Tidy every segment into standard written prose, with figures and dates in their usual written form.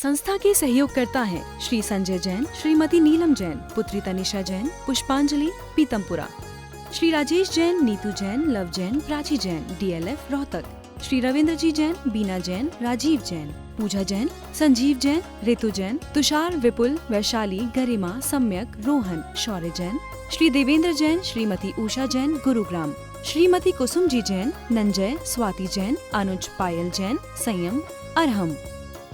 संस्था के सहयोगकर्ता हैं श्री संजय जैन, श्रीमती नीलम जैन, पुत्री तनिषा जैन, पुष्पांजलि पीतमपुरा, श्री राजेश जैन, नीतू जैन, लव जैन, प्राची जैन, DLF रोहतक, श्री रविंद्र जी जैन, बीना जैन, राजीव जैन, पूजा जैन, संजीव जैन, ऋतु जैन, तुषार, विपुल, वैशाली, गरिमा, सम्यक, रोहन, शौर्य जैन, श्री देवेंद्र जैन, श्रीमती उषा जैन, गुरुग्राम, श्रीमती कुसुम जी जैन, नंजय, स्वाति जैन, अनुज, पायल जैन, संयम, अरहम,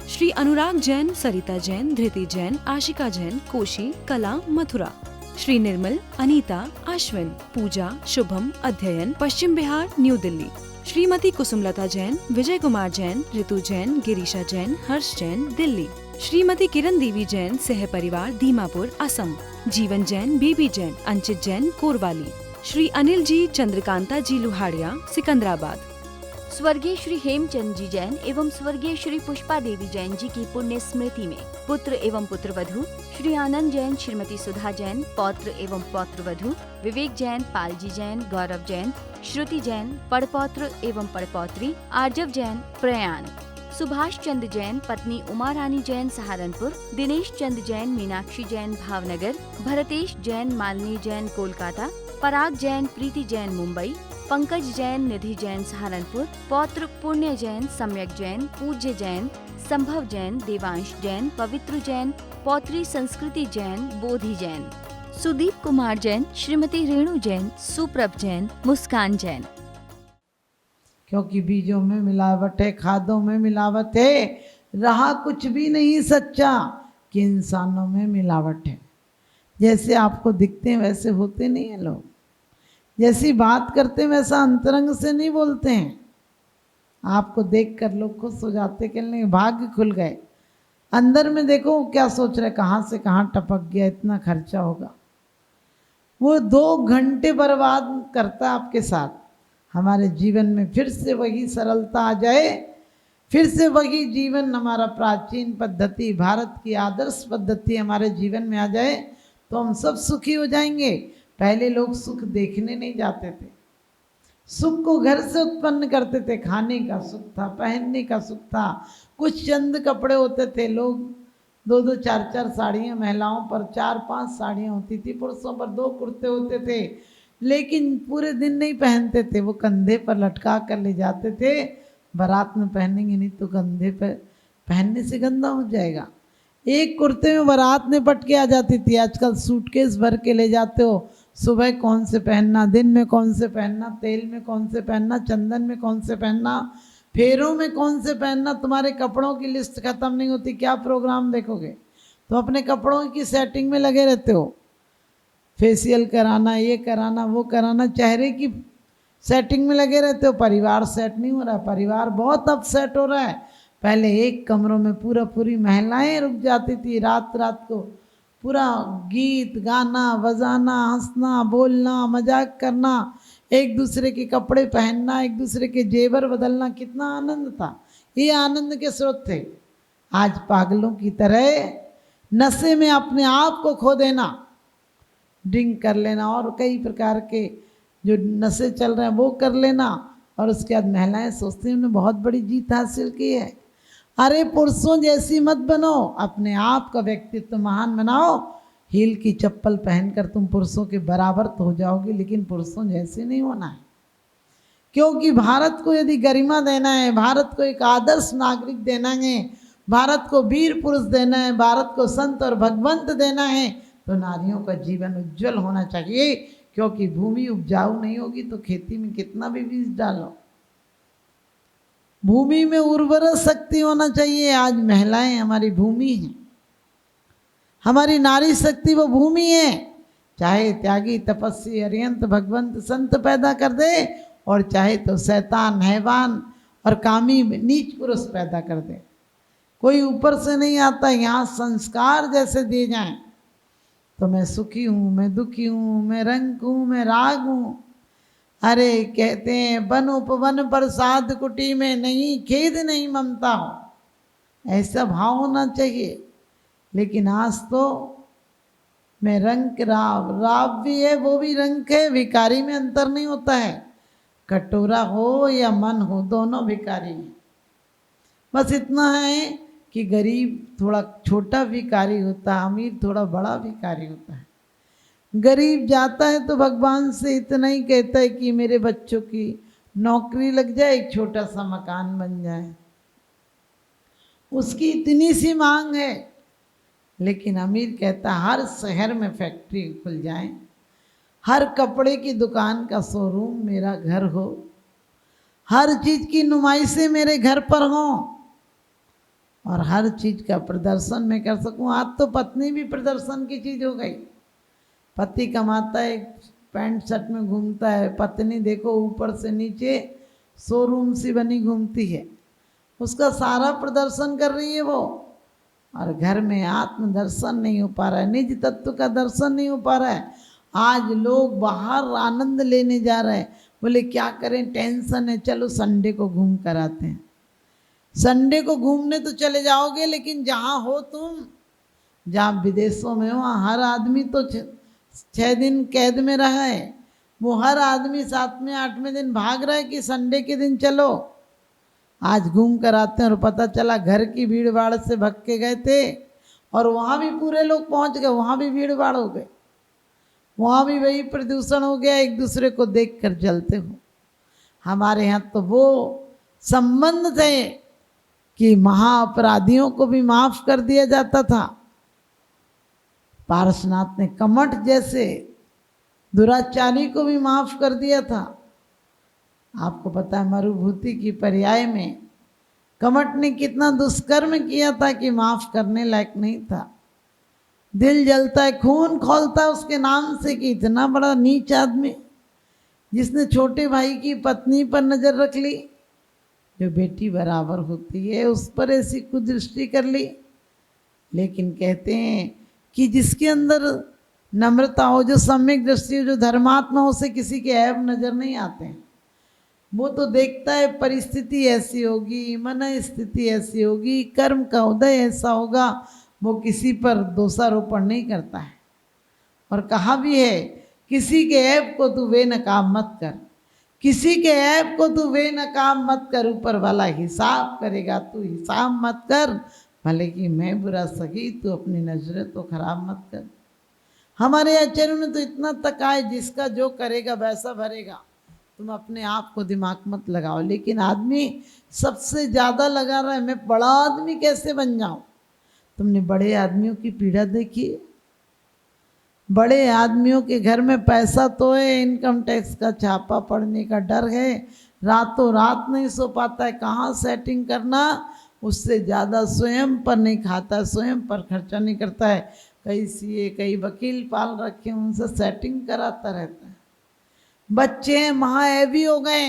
श्री अनुराग जैन, सरिता जैन, धृति जैन, आशिका जैन, कोशी, कला, मथुरा, श्री निर्मल, अनीता, अश्विन, पूजा, शुभम, अध्ययन, पश्चिम बिहार, न्यू दिल्ली, श्रीमती कुसुमलता जैन, विजय कुमार जैन, ऋतु जैन, गिरीशा जैन, हर्ष जैन, दिल्ली, श्रीमती किरण देवी जैन, सह परिवार, दीमापुर, असम, जीवन जैन, बेबी जैन, अंचित जैन, कोरवाली, श्री अनिल जी, चंद्रकांता जी लुहाड़िया, सिकंदराबाद, स्वर्गीय श्री हेमचंद जी जैन एवं स्वर्गीय श्री पुष्पा देवी जैन जी की पुण्य स्मृति में पुत्र एवं पुत्रवधू श्री आनंद जैन, श्रीमती सुधा जैन, पौत्र एवं पौत्रवधू विवेक जैन, पालजी जैन, गौरव जैन, श्रुति जैन, पड़पौत्र एवं पड़पौत्री आर्जव जैन, प्रयाण, सुभाष चंद्र जैन, पत्नी उमा रानी जैन, सहारनपुर, दिनेश चंद जैन, मीनाक्षी जैन, भावनगर, भरतेश जैन, मालिनी जैन, कोलकाता, पराग जैन, प्रीति जैन, मुंबई, पंकज जैन, निधि जैन, सहारनपुर, पौत्र पुण्य जैन, सम्यक जैन, पूज्य जैन, संभव जैन, देवांश जैन, पवित्र जैन, पौत्री संस्कृति जैन, बोधि जैन, सुदीप कुमार जैन, श्रीमती रेणु जैन, सुप्रभ जैन, मुस्कान जैन। क्योंकि बीजों में मिलावट है, खादों में मिलावट है, रहा कुछ भी नहीं सच्चा कि इंसानों में मिलावट है। जैसे आपको दिखते हैं वैसे होते नहीं हैं लोग, जैसी बात करते हैं वैसा अंतरंग से नहीं बोलते हैं। आपको देखकर लोग खुश हो जाते कि नहीं भाग्य खुल गए, अंदर में देखो क्या सोच रहे, कहाँ से कहाँ टपक गया, इतना खर्चा होगा। वो 2 घंटे बर्बाद करता आपके साथ। हमारे जीवन में फिर से वही सरलता आ जाए, फिर से वही जीवन, हमारा प्राचीन पद्धति, भारत की आदर्श पद्धति हमारे जीवन में आ जाए तो हम सब सुखी हो जाएंगे। पहले लोग सुख देखने नहीं जाते थे, सुख को घर से उत्पन्न करते थे। खाने का सुख था, पहनने का सुख था, कुछ चंद कपड़े होते थे। लोग 2-2, 4-4 साड़ियाँ, महिलाओं पर 4-5 साड़ियाँ होती थी, पुरुषों पर 2 कुर्ते होते थे, लेकिन पूरे दिन नहीं पहनते थे। वो कंधे पर लटका कर ले जाते थे, बारात में पहनेंगे नहीं तो कंधे पर पहनने से गंदा हो जाएगा। एक कुर्ते में बारात निपट के आ जाती थी। आजकल सूटकेस भर के ले जाते हो, सुबह कौन से पहनना, दिन में कौन से पहनना, तेल में कौन से पहनना, चंदन में कौन से पहनना, फेरों में कौन से पहनना। तुम्हारे कपड़ों की लिस्ट खत्म नहीं होती, क्या प्रोग्राम देखोगे। तो अपने कपड़ों की सेटिंग में लगे रहते हो, फेशियल कराना, ये कराना, वो कराना, चेहरे की सेटिंग में लगे रहते हो। परिवार सेट नहीं हो रहा, परिवार बहुत अपसेट हो रहा है। पहले एक कमरों में पूरी महिलाएं रुक जाती थी, रात रात को पूरा गीत गाना, बजाना, हंसना, बोलना, मजाक करना, एक दूसरे के कपड़े पहनना, एक दूसरे के जेवर बदलना, कितना आनंद था। ये आनंद के स्रोत थे। आज पागलों की तरह नशे में अपने आप को खो देना, ड्रिंक कर लेना और कई प्रकार के जो नशे चल रहे हैं वो कर लेना, और उसके बाद महिलाएं सोचती हैं उन्होंने बहुत बड़ी जीत हासिल की है। अरे पुरुषों जैसी मत बनो, अपने आप का व्यक्तित्व महान बनाओ। हील की चप्पल पहनकर तुम पुरुषों के बराबर तो हो जाओगे, लेकिन पुरुषों जैसे नहीं होना है। क्योंकि भारत को यदि गरिमा देना है, भारत को एक आदर्श नागरिक देना है, भारत को वीर पुरुष देना है, भारत को संत और भगवंत देना है, तो नारियों का जीवन उज्जवल होना चाहिए। क्योंकि भूमि उपजाऊ नहीं होगी तो खेती में कितना भी बीज डालो, भूमि में उर्वरक शक्ति होना चाहिए। आज महिलाएं हमारी भूमि हैं, हमारी नारी शक्ति वो भूमि है। चाहे त्यागी, तपस्वी, अरियंत, भगवंत, संत पैदा कर दे, और चाहे तो शैतान, हैवान और कामी नीच पुरुष पैदा कर दे। कोई ऊपर से नहीं आता, यहाँ संस्कार जैसे दिए जाएं तो मैं सुखी हूँ, मैं दुखी हूँ, मैं रंग हूँ, मैं राग हूँ। अरे कहते हैं वन उपवन प्रसाद कुटी में, नहीं खेद नहीं ममता हो, ऐसा भाव होना चाहिए। लेकिन आज तो मैं रंग राव भी है, वो भी रंग है, भिखारी में अंतर नहीं होता है। कटोरा हो या मन हो, दोनों भिखारी हैं। बस इतना है कि गरीब थोड़ा छोटा भिखारी होता है, अमीर थोड़ा बड़ा भिखारी होता है। गरीब जाता है तो भगवान से इतना ही कहता है कि मेरे बच्चों की नौकरी लग जाए, एक छोटा सा मकान बन जाए, उसकी इतनी सी मांग है। लेकिन अमीर कहता है हर शहर में फैक्ट्री खुल जाए, हर कपड़े की दुकान का शोरूम मेरा घर हो, हर चीज की नुमाइशें मेरे घर पर हों और हर चीज का प्रदर्शन मैं कर सकूं। आज तो पत्नी भी प्रदर्शन की चीज हो गई। पति कमाता है, पैंट शर्ट में घूमता है, पत्नी देखो ऊपर से नीचे शोरूम सी बनी घूमती है, उसका सारा प्रदर्शन कर रही है वो। और घर में आत्म दर्शन नहीं हो पा रहा है, निज तत्व का दर्शन नहीं हो पा रहा है। आज लोग बाहर आनंद लेने जा रहे हैं, बोले क्या करें, टेंशन है, चलो संडे को घूम कर आते हैं। संडे को घूमने तो चले जाओगे, लेकिन जहाँ हो तुम, जहाँ विदेशों में हो, वहाँ हर आदमी तो 6 दिन कैद में रहा है, वो हर आदमी 7वें 8वें दिन भाग रहा है कि संडे के दिन चलो आज घूम कर आते हैं। और पता चला घर की भीड़ भाड़ से भग के गए थे और वहाँ भी पूरे लोग पहुँच गए, वहाँ भी भीड़ भाड़ हो गए, वहाँ भी वही प्रदूषण हो गया, एक दूसरे को देख कर जलते हो। हमारे यहाँ तो वो संबंध थे कि महाअपराधियों को भी माफ कर दिया जाता था। पारसनाथ ने कमठ जैसे दुराचारी को भी माफ कर दिया था। आपको पता है मरुभूति की पर्याय में कमठ ने कितना दुष्कर्म किया था कि माफ करने लायक नहीं था। दिल जलता है, खून खौलता है उसके नाम से कि इतना बड़ा नीच आदमी जिसने छोटे भाई की पत्नी पर नजर रख ली, जो बेटी बराबर होती है, उस पर ऐसी कुदृष्टि कर ली। लेकिन कहते हैं कि जिसके अंदर नम्रता हो, जो सम्यक दृष्टि हो, जो धर्मात्मा हो, उसे किसी के ऐब नजर नहीं आते हैं। वो तो देखता है परिस्थिति ऐसी होगी, मन स्थिति ऐसी होगी, कर्म का उदय ऐसा होगा, वो किसी पर दोषारोपण नहीं करता है। और कहा भी है किसी के ऐब को तू बेनकाम मत कर, किसी के ऐब को तू बेनकाम मत कर, ऊपर वाला हिसाब करेगा, तू हिसाब मत कर, भले कि मैं बुरा सही, तू अपनी नजरें तो खराब मत कर। हमारे आचार्यों ने तो इतना तक आए, जिसका जो करेगा वैसा भरेगा, तुम अपने आप को दिमाग मत लगाओ। लेकिन आदमी सबसे ज़्यादा लगा रहा है मैं बड़ा आदमी कैसे बन जाऊं। तुमने बड़े आदमियों की पीड़ा देखी? बड़े आदमियों के घर में पैसा तो है, इनकम टैक्स का छापा पड़ने का डर है, रातों रात नहीं सो पाता है, कहाँ सेटिंग करना, उससे ज़्यादा स्वयं पर नहीं खाता, स्वयं पर खर्चा नहीं करता है। कई सीए कई वकील पाल रखे, उनसे सेटिंग कराता रहता है। बच्चे महाऐवी हो गए,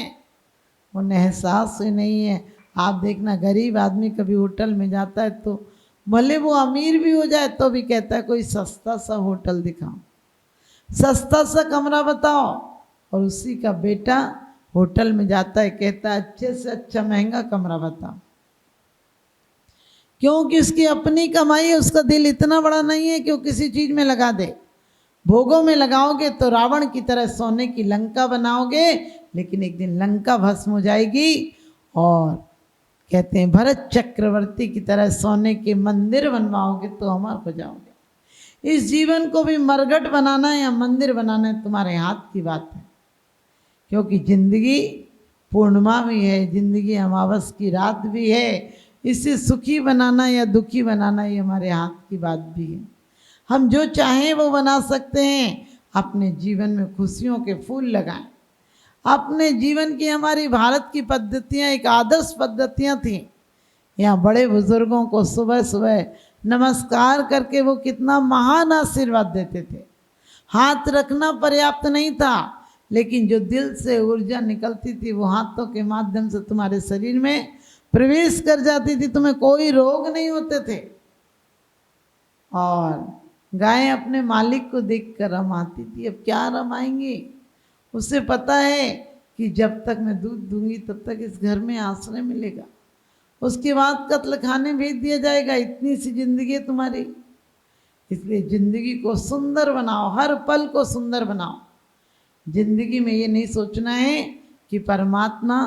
उन्हें एहसास ही नहीं है। आप देखना गरीब आदमी कभी होटल में जाता है तो भले वो अमीर भी हो जाए तो भी कहता है कोई सस्ता सा होटल दिखाओ, सस्ता सा कमरा बताओ। और उसी का बेटा होटल में जाता है, कहता है अच्छे से अच्छा महंगा कमरा बताओ, क्योंकि उसकी अपनी कमाई है, उसका दिल इतना बड़ा नहीं है कि वो किसी चीज़ में लगा दे। भोगों में लगाओगे तो रावण की तरह सोने की लंका बनाओगे, लेकिन एक दिन लंका भस्म हो जाएगी। और कहते हैं भरत चक्रवर्ती की तरह सोने के मंदिर बनवाओगे तो अमर हो जाओगे। इस जीवन को भी मरघट बनाना या मंदिर बनाना है तुम्हारे हाथ की बात है, क्योंकि जिंदगी पूर्णिमा भी है, जिंदगी अमावस की रात भी है। इसे सुखी बनाना या दुखी बनाना ये हमारे हाथ की बात भी है। हम जो चाहें वो बना सकते हैं। अपने जीवन में खुशियों के फूल लगाएं। अपने जीवन की हमारी भारत की पद्धतियाँ एक आदर्श पद्धतियाँ थीं। यहाँ बड़े बुजुर्गों को सुबह सुबह नमस्कार करके वो कितना महान आशीर्वाद देते थे। हाथ रखना पर्याप्त नहीं था, लेकिन जो दिल से ऊर्जा निकलती थी वो हाथों के माध्यम से तुम्हारे शरीर में प्रवेश कर जाती थी, तुम्हें कोई रोग नहीं होते थे। और गायें अपने मालिक को देखकर रमाती थी। अब क्या रमाएंगी? उसे पता है कि जब तक मैं दूध दूंगी तब तक इस घर में आश्रय मिलेगा, उसके बाद कत्ल खाने भेज दिया जाएगा। इतनी सी जिंदगी है तुम्हारी, इसलिए जिंदगी को सुंदर बनाओ, हर पल को सुंदर बनाओ। जिंदगी में ये नहीं सोचना है कि परमात्मा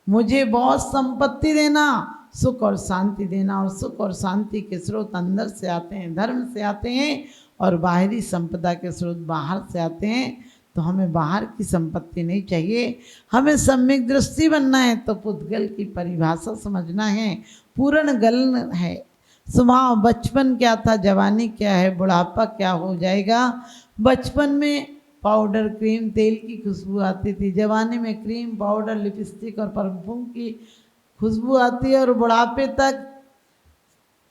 मुझे बहुत संपत्ति देना, सुख और शांति देना, और सुख और शांति के स्रोत अंदर से आते हैं, धर्म से आते हैं, और बाहरी संपदा के स्रोत बाहर से आते हैं। तो हमें बाहर की संपत्ति नहीं चाहिए, हमें सम्यक दृष्टि बनना है। तो पुद्गल की परिभाषा समझना है, पूर्ण गलन है। स्वभाव बचपन क्या था, जवानी क्या है, बुढ़ापा क्या हो जाएगा। बचपन में पाउडर, क्रीम, तेल की खुशबू आती थी, जवानी में क्रीम, पाउडर, लिपस्टिक और परफ्यूम की खुशबू आती है, और बुढ़ापे तक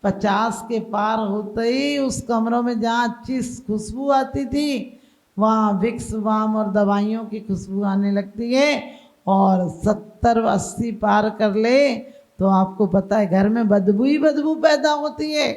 50 के पार होते ही उस कमरों में जहाँ अच्छी खुशबू आती थी वहाँ विक्स, वाम और दवाइयों की खुशबू आने लगती है। और 70-80 पार कर ले तो आपको पता है घर में बदबू ही बदबू पैदा होती है,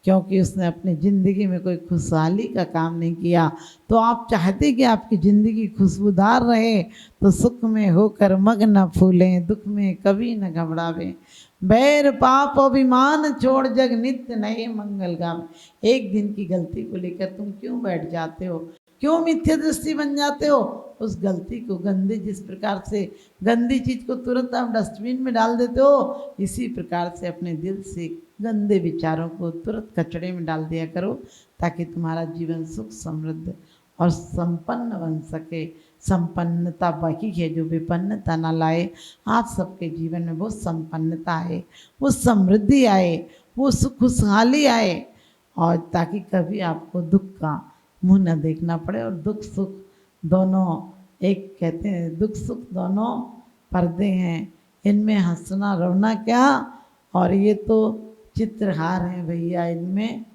क्योंकि उसने अपनी ज़िंदगी में कोई खुशहाली का काम नहीं किया। तो आप चाहते कि आपकी ज़िंदगी खुशबूदार रहे, तो सुख में होकर मग न फूलें, दुख में कभी न घबरावें। बैर पाप अभिमान छोड़ जग नित्य नए मंगल गावे। एक दिन की गलती को लेकर तुम क्यों बैठ जाते हो, क्यों मिथ्या दृष्टि बन जाते हो। उस गलती को गंदी, जिस प्रकार से गंदी चीज़ को तुरंत आप डस्टबिन में डाल देते हो, इसी प्रकार से अपने दिल से गंदे विचारों को तुरंत कचड़े में डाल दिया करो, ताकि तुम्हारा जीवन सुख, समृद्ध और संपन्न बन सके। संपन्नता वही है जो विपन्नता ना लाए। आप सबके जीवन में वो संपन्नता आए, वो समृद्धि आए, वो सुख खुशहाली आए, और ताकि कभी आपको दुख का मुंह न देखना पड़े। और दुख सुख दोनों एक, कहते हैं दुख सुख दोनों पर्दे हैं, इनमें हंसना रोना क्या, और ये तो चित्रहार हैं भैया, इनमें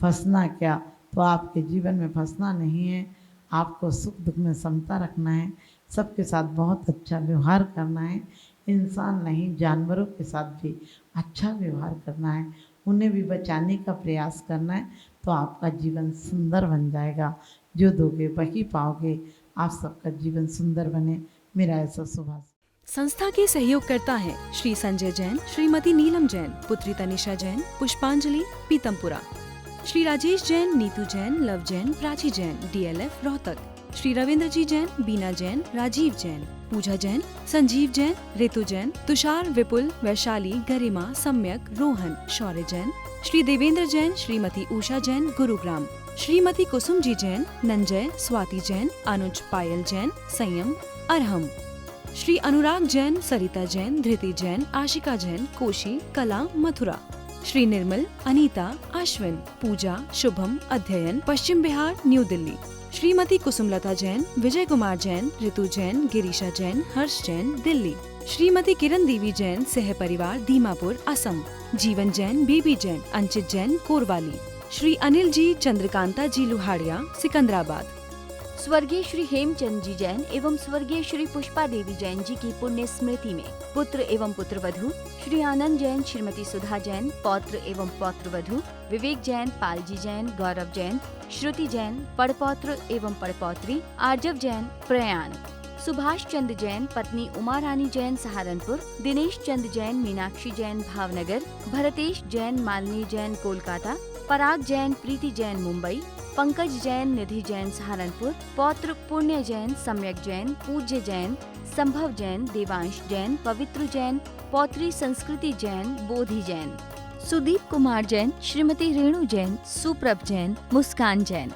फंसना क्या। तो आपके जीवन में फंसना नहीं है, आपको सुख दुख में समता रखना है, सबके साथ बहुत अच्छा व्यवहार करना है। इंसान नहीं, जानवरों के साथ भी अच्छा व्यवहार करना है, उन्हें भी बचाने का प्रयास करना है। तो आपका जीवन सुंदर बन जाएगा, जो दोगे वही पाओगे। आप सबका जीवन सुंदर बने, मेरा ऐसा शुभ। संस्था के सहयोगकर्ता हैं श्री संजय जैन, श्रीमती नीलम जैन, पुत्री तनिषा जैन, पुष्पांजलि, पीतमपुरा। श्री राजेश जैन, नीतू जैन, लव जैन, प्राची जैन, DLF, रोहतक। श्री रविंद्र जी जैन, बीना जैन, राजीव जैन, पूजा जैन, संजीव जैन, ऋतु जैन, तुषार, विपुल, वैशाली, गरिमा, सम्यक, रोहन, शौर्य जैन। श्री देवेंद्र जैन, श्रीमती उषा जैन, गुरुग्राम। श्रीमती कुसुम जी जैन, नंजय, स्वाति जैन, अनुज, पायल जैन, संयम, अरहम। श्री अनुराग जैन, सरिता जैन, धृति जैन, आशिका जैन, कोशी, कला, मथुरा। श्री निर्मल, अनीता, अश्विन, पूजा, शुभम, अध्ययन, पश्चिम बिहार, न्यू दिल्ली। श्रीमती कुसुमलता जैन, विजय कुमार जैन, ऋतु जैन, गिरीशा जैन, हर्ष जैन, दिल्ली। श्रीमती किरण देवी जैन, सह परिवार, दीमापुर, असम। जीवन जैन, बेबी जैन, अंचित जैन, कोरवाली। श्री अनिल जी, चंद्रकांता जी लुहाड़िया, सिकंदराबाद। स्वर्गीय श्री हेमचंद जी जैन एवं स्वर्गीय श्री पुष्पा देवी जैन जी की पुण्य स्मृति में पुत्र एवं पुत्रवधू श्री आनंद जैन, श्रीमती सुधा जैन, पौत्र एवं पौत्रवधू विवेक जैन, पालजी जैन, गौरव जैन, श्रुति जैन, पड़पौत्र एवं पड़पौत्री आर्जव जैन, प्रयाण। सुभाष चंद्र जैन, पत्नी उमा रानी जैन, सहारनपुर। दिनेश चंद्र जैन, मीनाक्षी जैन, भावनगर। भरतेश जैन, मालिनी जैन, कोलकाता। पराग जैन, प्रीति जैन, मुंबई। पंकज जैन, निधि जैन, सहारनपुर। पौत्र पुण्य जैन, सम्यक जैन, पूज्य जैन, संभव जैन, देवांश जैन, पवित्र जैन। पौत्री संस्कृति जैन, बोधि जैन। सुदीप कुमार जैन, श्रीमती रेणु जैन, सुप्रभ जैन, मुस्कान जैन।